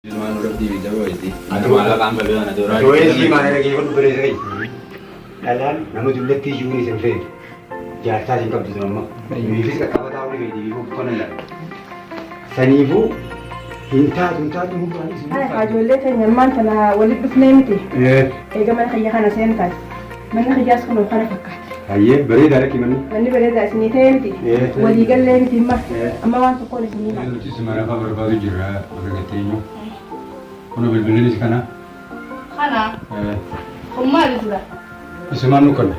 Cuma udah di video itu. Ada malah kan beli anak orang. Dua sih mana lagi pun beri sekali. Dalam, namun jumlah tujuh ni sampai. Jasa singkap di sana. Ini fisik apa tahu ni di ibu konon lah. Sanibu, hinta tu bukan. Hai kajulle kan nyaman sana walid bisnemti. Ega mana khaya kana sentai. Mana khaya skulu kana fakat. Aye, beri darah kiman. Mani bere da sini temti. Wali galle mti ma. Amma wan to kone sini ma. Itu semara kabar baru jira, orang ketemu. Kono beli di sana. Kana. Umma bisa. Semua nukan.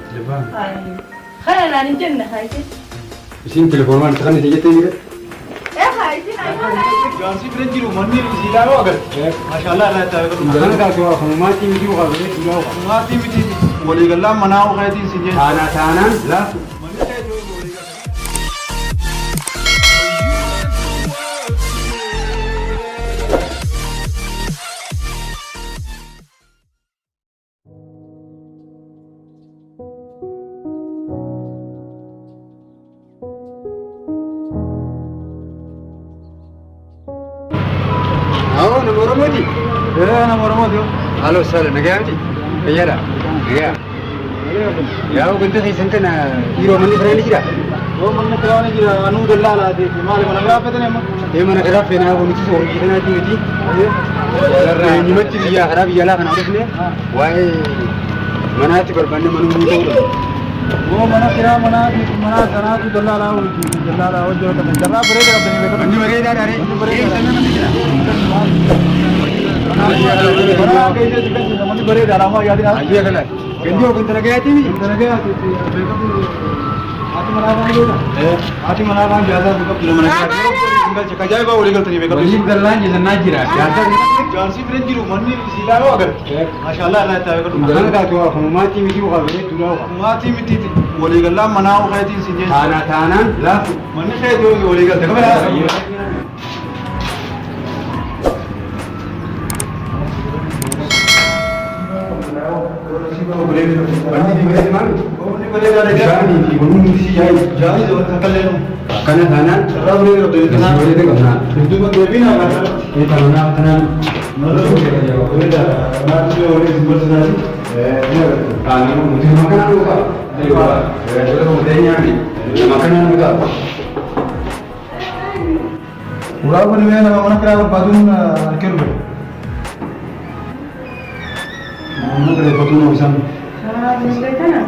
Kana nani jenna haiti. Isin telepon mana sekarang dia tanya. Haiti na. Jangan sih berhenti rumah ni sila lo agar. Masyaallah Allah taala. Jangan dah tua, kamu mati mesti bukan boleh tua. Mati mati. Boleh galam mana aku kaya tin sini. Tanah lah. Mana kaya tu boleh galam. Nomor mati. Nomor tu. Halo, sir. Nagayam ji. Kaya dah. Nagaya. Ya, aku bentuk hisan na hero mandi berani kira. Oh, mana kau ni kira anu dalla lah di. Malah mana kau apa tu ni emang? Mana kerap fena aku mesti orang kita nanti mesti. Ni mesti dia harap dia lah kan aku ni. Wah, mana tu berbanding mana muda. Oh, mana kira mana sana tu dalla lah. Oh, jauh tu. Dalla beres dah bini betul. Mandi beres dah dari. Mana kaya tu kan? Mandi beres dah lama jadi lah. Aje kan. Kendio kan teragaya tu. Teragaya tu. Hati mana kan jasa tu kalau mana kaya. Tinggal cakap jaya bawa legal tu ni betul. Wajib dalam je najira. Jangan sih berhenti rumah ni sila lo agar. Masyaallah Allah taala. Jangan dah tua, kamu mati mesti bukan boleh tua. Mati mati. Boleh galam mana aku kaya tin sini. Tanah lah. Mana kaya tu boleh galam. Tengok mana. Boleh mandi di mana? Oh, ni boleh dah ada. Jadi di gunung mesti jai. Jadi tu takkan lenu. Karena tanah. Terlalu boleh tu. Boleh tu kan? Itu pun dia bina kan. Ini tanah. Malu boleh dah. Nanti orang sebut sendiri. Tanah mungkin makanan lupa. Lupa. Kalau mudahnya ni. Makanan lupa. Murah pun ni nama mana kira badun kerja. Mana kira badun urusan. Musle kana.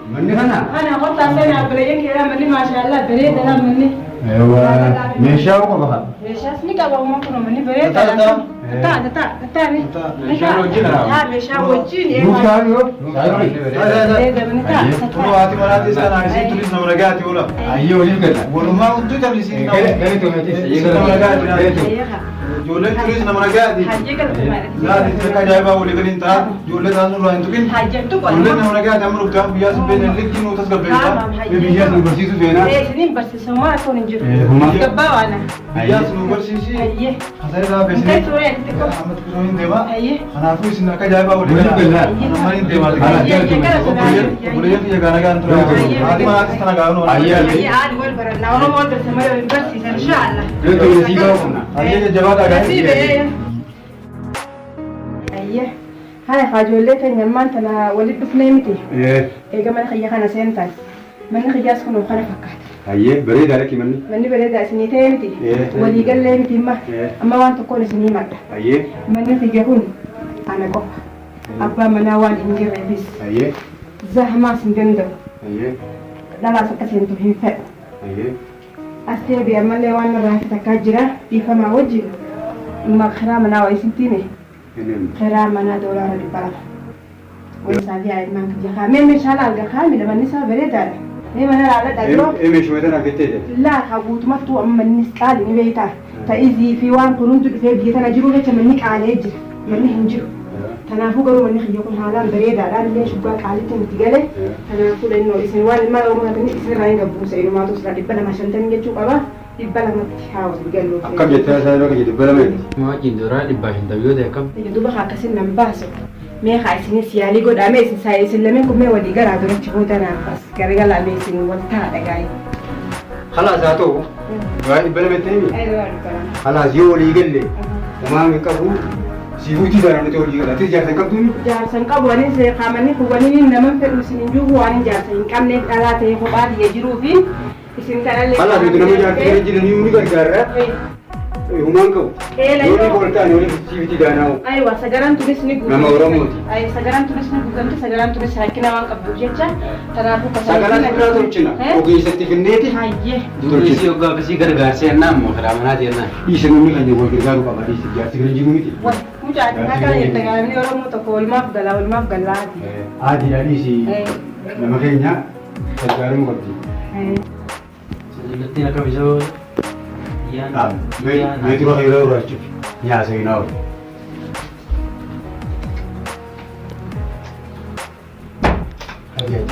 Mandi mana? Ana qota sana bere kira mani masyaallah bere da mani. Ewa, mesha ko ba? Mesha sini ka ba mo kono mani bere da. Ta ni. Mesha roji na. Ha mesha roji ni. Musa yo. Bere da mani ta. Tuh hati mana di sana isi tulis nama negara tu lah. Ayo ni kan. Walau mau tu kan isi nama. Kali tu mesti. Nama negara tu. Ayah. Jualan tulis nama negara di. Haji kan kemarin. Lah di sana jaya bawa boleh kan inta. Jualan tanah lu itu kan. Haji tu kan. Jualan nama negara jamu lu kan biasa benen lagi nutas ke benen. Biasa nu bersih tu bena. Sini bersih semua aku ninjur. Huma. Kebawa na. Biasa nu bersih sih. Ayah. Hasari lah bersih. Kita suruh yang tiko. Amat kuroin dewa. Ayah. Anak aku sih nak jaya bawa boleh. Mana dewa. Boleh yang dia gana gana tu. Hati mana di sana gana. Ayah. Ayah. Ada beran. Nah orang mau bersama bersih insyaallah. Itu mesti kau na. Ayah jawab agak. Ayah. Hai kajulle kan nyaman sana walid bisnemti. Ega mana khaya kana sentai. Mana khaya skulu kana fakat. Aye, beri darah kiman. Mani bere da sini temti. Wali galle mti ma. Amma wan to kone sini ma. Aye. Mani khaya kun. Ana ko. Abba mana wan injir bis. Aye. Zahma sindendo. Aye. Dala sakasen to hifa. Aye. Aste bi amale wan ra takajira bi fama waji. Ma khara mana wa isintine. Enem. خيرا منا دولار البلد ويسافي عيد ما كجها مين مش هلا الجخام لما النساء بريدة مين أنا على دلو مش متنا كتير. لا خبوط ما تو أما النساء اللي بيتا تأذي في وان قرون في بيتنا جرو ليش منك على يجر مني هنجرو تنافو قالوا مني خيوكم حالا بريدة لا ليش بقى على تنتقله تنافو لأنه إسن وان ما لو ما تني إسن راين قبوس إنه ما توصل لبلا ما شنتن جتشو قبا لبلا ما تحاول بقلو أكم جتها سالو كجد بلا مين. ما جندورا di bahin tahu dia kam. يدوبها خاكسين نمباسو me khaisini siyali go da me sin sai sin lamin ko me wadi gara do ci hota na bas garga la me sin wata da gai خلاص هاتوه واحد بلا متيني ايوه خلاص يولي قال لي وما مكبو سيفوتي ده انا تقول لي تيجي تنكبتوني jaarsan qabu ani se qaamani hubanini nama fedhu isin juufu waan jaarsan hin qabne dhalaa ta'e kophaa biyya jiruu fi isin kanallee خلاص انت لما جاي تجي يوني غرغره يومان كو يوني بولتان يوني سيفوتي ده انا aywa sagaran turis ni guutu nama oromooti ay sagaran turis ni guutu sagaran turis hakkina waan qabdu jecha tanaafu sagalan irraa tolchina ogeessatti finneeti hayyee Durisi oggaa bisii gargaarsee ennaan moo karaa manaa jennaan. dhiisa namni kan wal gargaaru qaba dhiisa jaarsi kan jiru miti way mucaati akka jette gaarni oromoo tokko walmaaf galaati aadiidha dhiisi nama keenya gargaaruu qabdi Jallattiin akka bisoo meetira hiriira uraachuuf nyaasa hin haawatu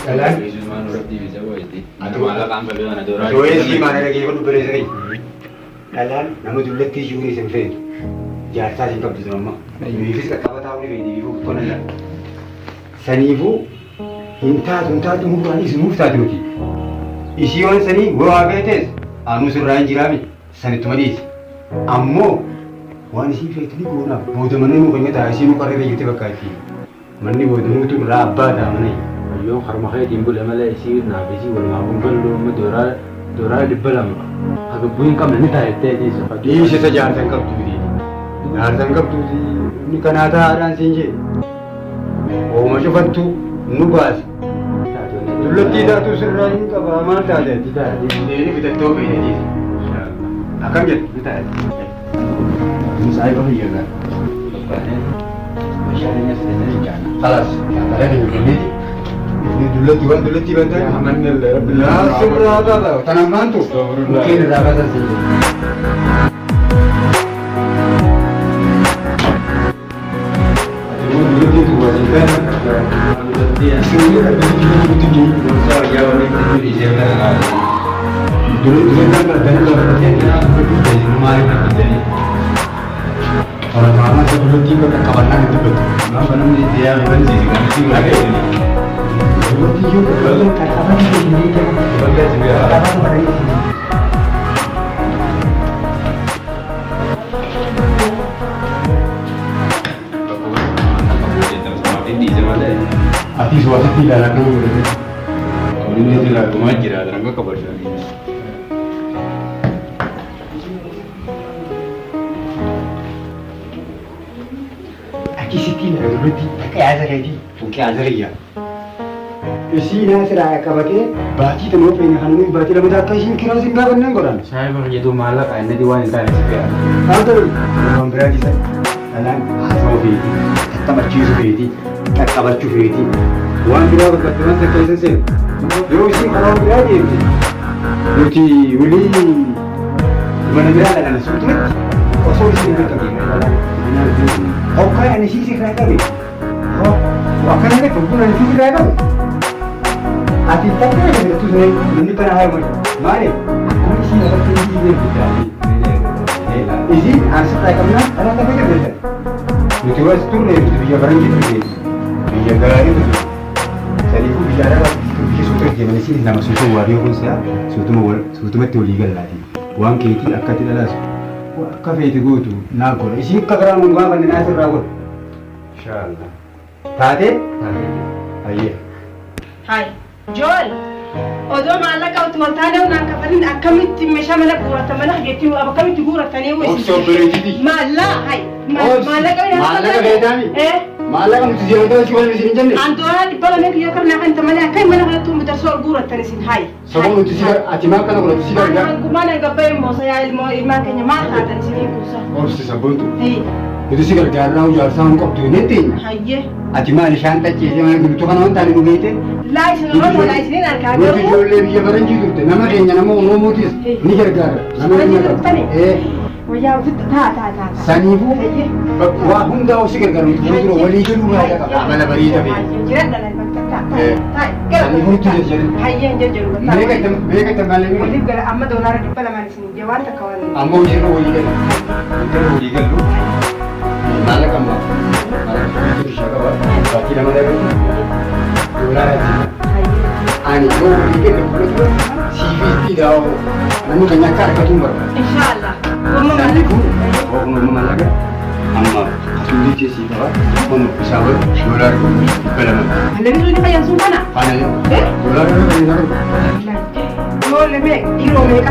dhalaan Yesuumaan irratti bisa wayiiti. Ati maallaqaan baluu ana dooraa. Dooyesii maana dhagee fudhu bireessa kai. Dhalaan nama dullatti iyyuu isin feetu. Jaarsaa isin qabdu sun amma. Nuufis qaqqabataa olii feeti biifuu qonna dha. Saniifuu hin taatu muraan isinuuf taati nuti. Ishii waan sanii waa feetes aanuu sirraa hin jiraami sanittuma dhiisi. Ammoo waan isii feetu ni goonaaf booda mana nuu kanya ta'a ishii nu qarree jirti bakka itti. Manni booda nuutu irraa abbaa ta'a mana. Yoo harma keetiin bule malee isii naaf isii walumaa kun baluu amma dooraa dhibba lama. Haga bu'in qabna ni taayettee dhiisa. Dhiisa isa jaarsan qabduuti. Jaarsan qabduuti inni kanaa taa'aadhaan siin jee. Ooma cufattu nu baase. Dullattii taatu sirraa hin qabaa maal taate? Deeni bitattoo fayyadiisi. Akkam jedhu ni taate. Musaa ifa fayyadaan. Meeshaaleen as keessatti jaana. Kalas. Kaataa hin kenneeti. Dullatti waan dullatti bantaa. Amanni illee rabbi. Laa sirraa qaba. Tanaan maantu? Mukkeen irraa baasan siin jee. Orang lama sebelum tiba ke kawan lagi tu betul. Kenapa namanya dia memang sih kan sih lagi ini. Sebelum tiba ke kawan kawan lagi ini dia. Bagai juga. Kawan lagi ini. Ati suatu tidak ada dulu. Kalau ini tidak cuma kira ada nggak kabar ini. Aki siti na duluti pakai azari. Pakai azari ya. Isi na sira kabate baati temu pengen hanu baati lama tak kasih kira sih nggak benar koran. Saya baru jadi malak ini di wanita ini sih. Tahu orang berani saya. Anak asal fiti. Kita macam fiti. Kita baca fiti. Wan kita berkatakan sekali saja. Yo isi kalau berani itu. Nanti uli mana berada dalam surat. Kosong isi berkata. Kau kan ini sih kerja ni. Kau akan ada kebutuhan sih kerja ni. Ati tak ada itu ni. Nanti pernah hari mana? Mari. Aku isi nak tinggi ni kita. Isi asal tak kena. Anak tak fikir betul. Nanti was tu ni dia barang gitu ni. Dia gaya itu. Jadi aku bicara dia suka dia mana sih nama susu wario pun saya. Suatu mati legal lagi. Wang kiti akak tidak las. Kafe itu go tu. Nak go. Isi kagak orang gua kan nasi ragu. Insyaallah. Tade? Aye. Hai, Joel. Odoo maallaqa utmaltaane unaan kafalin akkamitti meeshaa mana guurata mana hageetti akkamitti guuratanii Obsoo bereetiti. Hai. Maallaqa beedami. Maallaqa nuti ziyaadaa si waan isin hin jenne. Andoora dhibba lamee kiyyoo karnaa kan tamalee akka mana kanatti mudarsoo guuratan isin hai. Sababa nuti si ati maal kana godhatu si gargaara. Gumaan gabbee moosa yaa ilmaan keenya maal taatan isin kuusa. Obsi sabboontu. Nuti si gargaarraa ijaarsaa hin qabdu hin etteenya. Hayyee. Ati maal ishaan tacheessee mana gurgurtuu kana waan taane nu beekte. Laa isin oromoo laa isiniin harkaa Nuti garuu. ijoollee biyya baranjii turte nama keenya nama oromootis ni gargaara. Baranjii turtani? Wayyaa taa. Saniifuu waa hundaa osi gargaaru nuti fuuldura walii galuu baay'ee qaba. Amala bareeda beeku. Jireenya dhala bakka Saniifuu itti jajjaru. Hayyeen jajjaru. Beeka itti maallaqa. Waliif gara amma doolaara dhibba lamaan isin ijee waan takka waan. Ammoo hojiirra walii galu. Hojiirra walii galu. Maallaqa ammaa. Maallaqa bishaa qaba. Baakii nama darbu. Doolaara jira. Ani yoo walii galu fudhatu siif في داو أنا كنا كاركتون برا إن شاء الله والله ما سنيفو وهم ما لقى أما حسودي تيسي ترى هم بيساوي دولار بلما هلا بيجوني خيال سلطانة أنا دولار بلما ولا ميك يروح ميك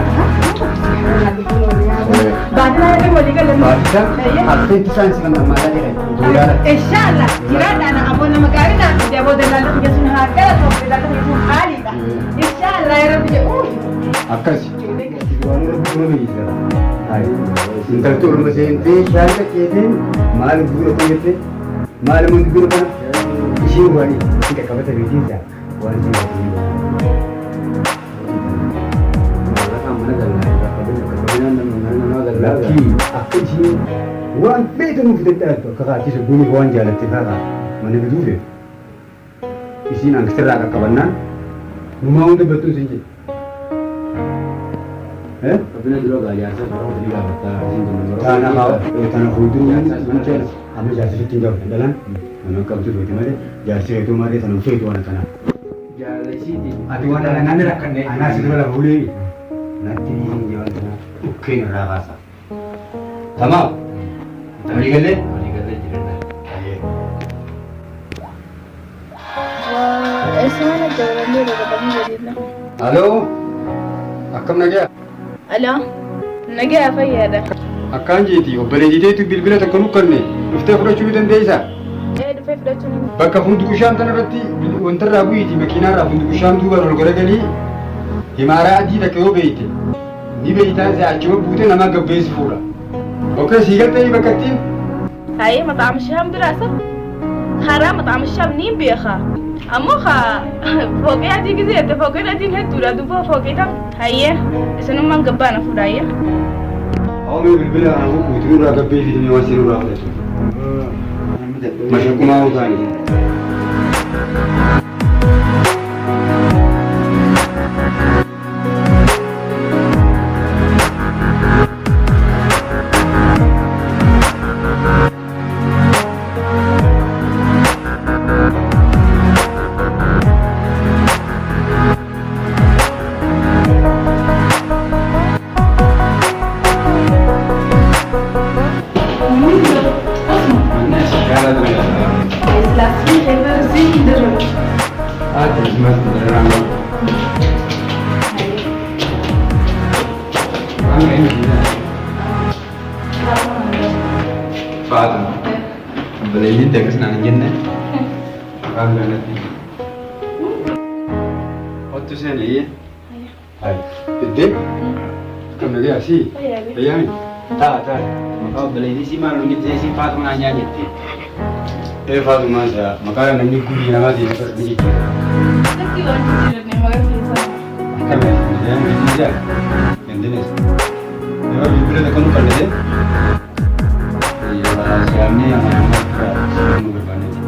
بعدين أنا بقول لك لما بعدها 2009 سنة ما لقى دولار إن شاء الله جراد أنا أبغى لما قارنا بدي أبغى دلالة يسون هكذا طب دلالة يسون حالي ده إن شاء الله يا رب يقول أكاس وانا ربنا ما يجزاه هاي انت تقول مثلا انت شاركة كيدين مال بقول كيدين مال من بقول كنا شيء واني انت كبرت بيجين سا واني لكن أكيد وان فيت مفتدات كذا تسبوني وان جالت تفاعل ما نقدره يصير أنكسر على كبرنا وما هو تبتو سنجي Tapi dulu gak biasa, orang tidak betah sini dulu. Tanah hudu macam apa jasa tinggal dalam mana kau tu di mana jasa itu mana tanah hudu itu mana tanah. Jalan sini. Ati mana nanti nak kene. Anak sudah lah boleh. Nanti jalan tanah. Oke nak rasa. Tamam. Tadi kali. Tadi kali jiran. Wah, esana jalan dia dah kami jadi lah. Halo. Akam nak ya? Alo, nage apa ya dah? Akan jadi. Obboleh itu bil-bila tak kanu karne. Iftar pura curi dan desa. Dufee fudhachuun Bakka fuulduu bishaan kana irratti wanta irraa bu'iiti makiinaarraa fuulduu bishaan duuba ol garagalii himaaraa adii takka yoo beeyte ni beeytaan si achuma buute nama gabbeessi fuudha. Okkee sii galtee bakka ittiin haye maxaam shaam biraasa karaa maxaam shaam niin beekaa ammoo fooqee adii gizeette fooqeen adiin hedduudha duuba fooqeetan haye isinummaan gabbaana fuudhaayya. Awwamee bilbila kana buutuu irraa gabbee fidanii waan seenuu irraa fudhatu. Mashakumaa utaani. Faatu baleeyyiin teekas naan hin jenne afaan kanatti ottu seenii Hai. Iddee kam nagee asii ayyaami taa maqaa baleeyyii si maal hundi teessii faatu naan nyaa jettee faatumaa isaa maqaa namni guyyaa namaatiin ni jijjiira. Lakki waan jijjiirannee maqaa keessaa. Akkamiin ayyaami jijjiiraa gandinees yeroo bilbila takka nu qallee siyaamni amanamuu nu barbaanneeti.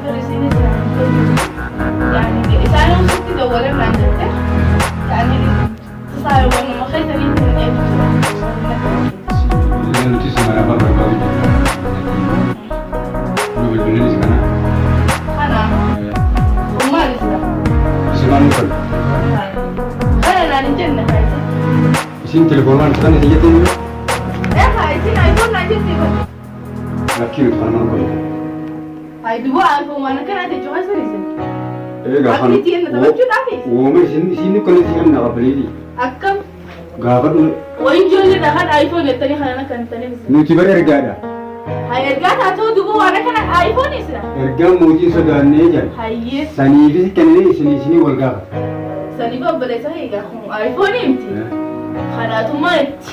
Barisiin isaanii isaan usitti dawwalan naan jette isaanii saayawwan nama keessanii hin eebbisu. Nuti si mana abbaa barbaadu jirra. Nu bilbilis kana. Kana maalisdha. Isin maal nu qallu? Kana naan hin jenne kaayite. Isin telefoonaan fudhanne si jettee jiru? Isin ayikoon naan jettee kun. Lakkii nuti kana mana qallu. Ay duba ayikoon waan akkanaati jechuudha isin. Gaafa Akki ittiin taphachuudhaafi. Oome isin kan isin kan nama baleeti. Akkam Gaafa dhume wayin ijoollee dhahaan ayikoon jettanii kana kan ta'aniif. nuti bara ergaadha. Hay ergaa taatoo duba waan akkana ayikoon isina. Ergaan mootiin sodaannee jira. Hayyee Saniifis kennee isinii wal gaafata. sanii obboleessa eegaa ayikoon himti. Kadhaatummaa itti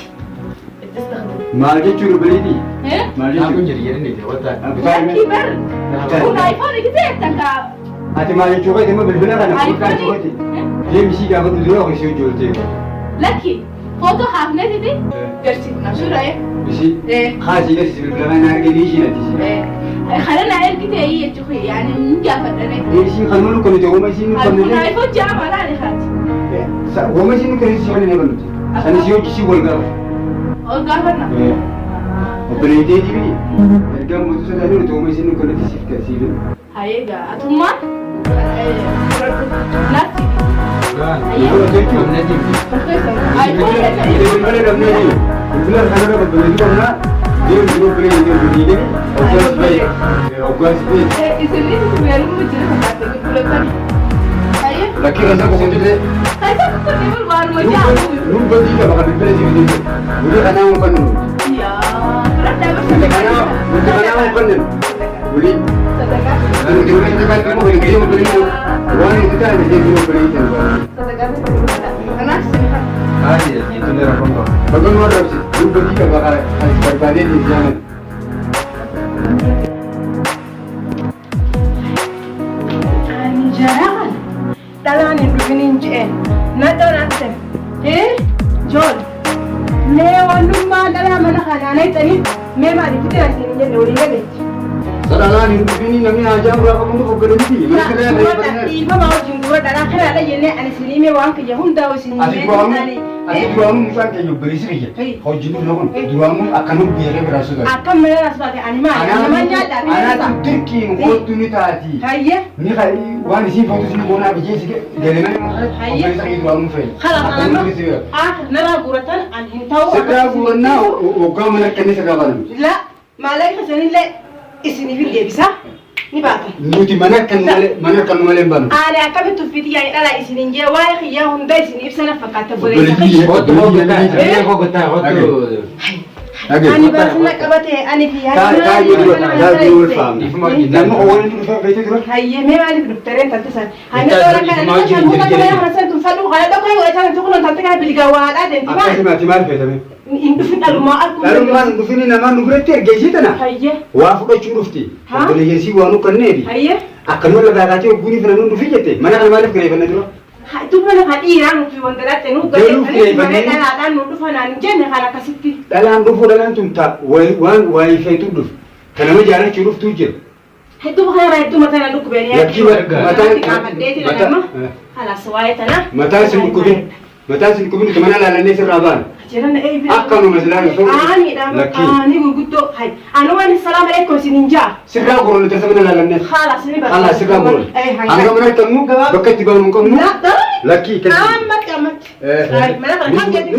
taatu. Maal jechuudha baleeti? Maal Aku jechuudha? jadi ni dia wata. Lakki bar kun ayikoon igitee takka. Ati maal jechuudha? Ati immoo bilbila kana fudhaan sooti. Deemsii gaafa dudura ofiisii hojjoolte. Lakki footoo haafneetiti garsiifna suuraa Isi haasii gasi bilbila kana arganii ishiin ati. kana na ergitee jechuudha yaani hin gaafadhane. Isiin kan malu kan ta'uuma isiin nu kan Kun ayikoon jaama laali haati. Wooma isiin nu kan isii kan hin nuti. Sanis yoo jisi wal gaafata. Ol gaafanna. Obboleettii dibi. Ergaan mootii sodaannee nuti wooma isiin nu kan nuti siif Hayeegaa atummaan laatti Laki rasa kau sendiri. Lu bagi tak bakal dibeli sini. Boleh kan aku kan? Iya. Terus dah Boleh kan aku kan? Boleh. Lalu kita kan kita boleh kita beli tu. Wang kita ada jadi beli tu. Itu dia rakam tu. Bagaimana orang sih? Lu bagi tak bakal harus berbalik di sana. Jangan. Dalam ni begini je. Nak nanti. John. Lewat rumah dalam mana kan? Anak tadi memang di kita sini je lori lagi. Sekarang ni begini kami ajar berapa pun tu berhenti. Nak cuma ibu mau jumpa dalam kerana ada yang anak sini memang kerja hundah sini. Asyik buang bukan kerja beri sini. Kau jitu lawan. Buang akan biar berasa. Akan mana sebagai animal. Animalnya ada. Anak Turki kau tu ni tadi. Hayya. Ni kali wan sini foto sini bona biji sikit. Jalan mana? Hayya. Beri buang fail. Kalau nama nara guratan anhin tahu. Sekarang gurana, okam mana kini sekarang? La, malai kesini le. Isini video bisa? Ni bapa. Nuti mana kan male bang? Ada kami tu video yang ada isini je. Wah, ya Honda isini sana fakata boleh. Foto kita. Ani bahasa nak kabate ani dia. Tahu faham. Nama orang itu betul. Hayya, memang ada dokter yang tentu saja. Hanya orang kan macam bukan orang rasa tu satu kalau tak kau yang tu kan tentu kan beli gawat ada dan Timar betul. Indu fin alma aku. Lalu man tu fini nama nu berarti gaji tanah. Hayya. Wafu kau curufti. Boleh jadi wanu kan nebi. Hayya. Akan mana bagasi guni fina nu fijete. Mana kalau malif kere benar tu? Itu mana hadiran tu yang terdapat nu gaya. Mana ada nu tu fana njen kalau kasih. Dalam dufu dalam tunta. Wai itu duf. Kenapa jalan curuf tu je? Itu bukan orang itu mata nak duk beri. Ya kibar mata. Halah suai tanah. Mata sini kubin kemana lalan ni seraban. Jangan Akan masalah itu. Ani guguto. Hai. Anu ani salam alaikum sininja. Segera gurun tersebut lalan ni. Halah sini ber. Halah segera gurun. Anda mana temu? Bekat tiba kamu. Laki. Amat. Hai. Mana kalau kamu jadi.